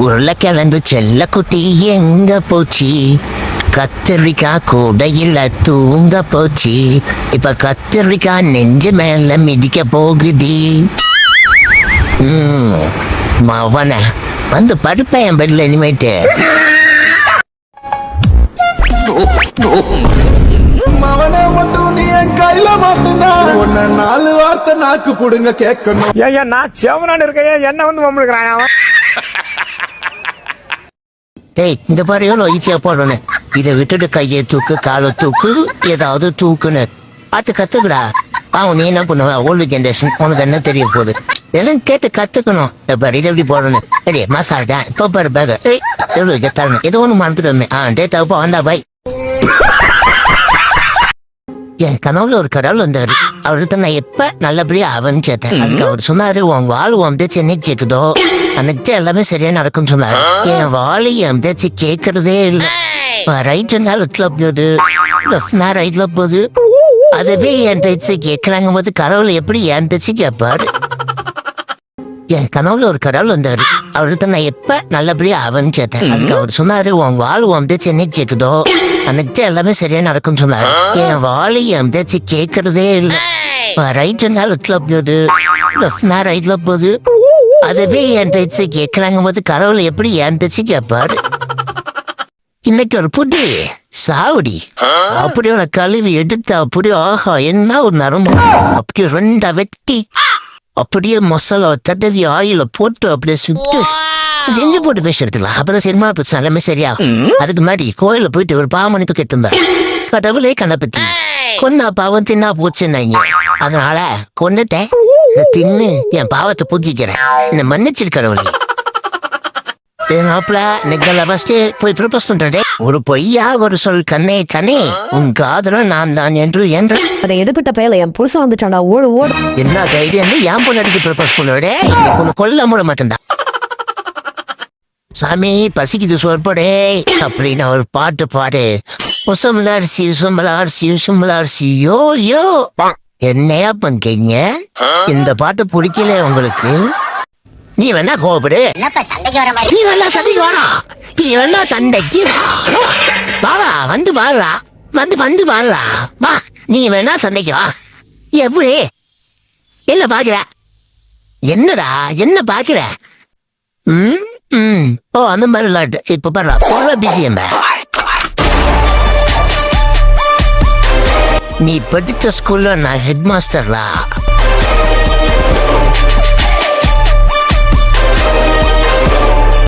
உருளைக்கிழங்கு செல்ல குட்டி எங்க போச்சு? கத்திரிக்காய் கூடையில் தூங்க போச்சு. இப்ப கத்திரிக்காய் நெஞ்சு மேல மிதிக்க போகுது. மவன வந்து படுப்பேன் என் பெட்ல இனிமேட்டு. மவனே மட்டும் நீ என் கையில மாட்டுனா உன்ன 4 வார்த்தை நாக்கு புடுங்க கேட்கணும். ஏன் நான் செவனான்னு இருக்கேன், என்ன வந்து மம்பளுக்குறான் அவன். டேய், இந்த பாரு எவ்வளோ ஈஸியா போடணும். இதை விட்டுட்டு கையை தூக்கு, காலை தூக்கு, ஏதாவது தூக்குன்னு பார்த்து கத்துக்கடா. அவன் நீ என்ன பண்ணுவ? ஓல்டு ஜென்ரேஷன், உனக்கு என்ன தெரிய போகுது? எல்லாம் கேட்டு கத்துக்கணும். பாரு இதை எப்படி போடணும். சரி மசாலா இப்போ பாரு பேக எவ்வளோ தரணும். ஏதோ ஒன்று மறந்துடுமே. டேட்டாப்போ வந்தா பாய். என் கனவுல ஒரு கடவுள் வந்தாரு. அவர்கிட்ட நான் எப்ப நல்லபடியா அவன் கேட்டேன். அதுக்கு அவர் சொன்னாரு, உன் வாழ் உன் பேச்சு என்னைக்கு கேக்குதோ அன்னைக்கு எல்லாமே சரியா நடக்கும் சொன்னாரு. என் வாழை என் பேச்சு கேட்கறதே இல்லை. ரைட்னா லெஃப்ட்ல போகுது, லெஃப்ட்னா ரைட்ல போகுது. அதுவே என் பேச்சு கேட்கறாங்க போது கடவுள் எப்படி என் பேச்சு கேட்பாரு? என் கனவுல ஒரு கடவுள் வந்தாரு. அவர்கிட்ட நான் எப்ப நல்லபடியா அவன் கேட்டேன். அதுக்கு அவர் சொன்னாரு, உன் வாழ் உன் பேச்சு என்னைக்கு கேக்குதோ அன்னைக்கு எல்லாமே சரியா நடக்கும் சொன்னாரு. என் வாழை என் பேச்சு கேட்கறதே இல்லை. ரைட்னா லெஃப்ட்ல போகுது, லெஃப்ட்னா ரைட்ல போகுது. அதுவே என் பேச்சு கேட்கறாங்க போது கடவுள் எப்படி என் பேச்சு கேட்பாரு? இன்னைக்கு ஒரு புடி சாவடி அப்படியே உன கழுவி எடுத்து அப்படியே ஆஹா என்ன ஒரு நரம்பு அப்படியே 2 வெட்டி அப்படியே மசாலா தடவி ஆயில போட்டு அப்படியே சுட்டு செஞ்சு போட்டு பேச எடுத்துக்கலாம். அப்புறம் சினிமா பிரச்சனை எல்லாமே சரியா. அதுக்கு முன்னாடி கோயில போயிட்டு ஒரு பாவமணிப்பு கேட்டிருந்தா. கடவுளே கண்ணப்பத்தி கொன்னா பாவம் தின்னா போச்சுன்னாங்க. அதனால கொன்னுட்டேன், தின்னு என் பாவத்தை பூஜிக்கிறேன். என்ன மன்னிச்சிரு கடவுளே. போய் ப்ரப்போஸ் பண்றே. ஒரு பொய்யா ஒரு சொல் கண்ணே கண்ணே உன் காதலும் நான் தான் என்று அதை எடுப்பிட்ட பேல என் புருஷன் வந்துட்டான்டா, ஓடு ஓடு. என்ன தைரியம் என் பொண்ணு ப்ரப்போஸ் பண்ணுவடே? உன்னை கொல்ல மூட மாட்டேன்டா. சாமி பசிக்குது சொற்படே அப்படின்னு ஒரு பாட்டு பாடு. உசமலரிசி உசமலரிசி உசமலரிசி யோ யோ. என்னையா பண்றீங்க? இந்த பாட்டு பிடிக்கல உங்களுக்கு? நீ வேணா கோபுரு, நீ வேணா சண்டைக்கு வாடா, நீ வேணா சண்டைக்கு வாடா, வந்து பாருடா, வந்து பாருடா, வா நீ வேணா சண்டைக்கு வா. எப்படி என்ன பாக்குற? என்னடா என்ன பாக்குற? ஓ அந்த மாதிரி விளையாட்டு. இப்ப பாருடா போல பிசிஎம். நீ படித்த ஸ்கூல்ல நான் ஹெட் மாஸ்டர்லா.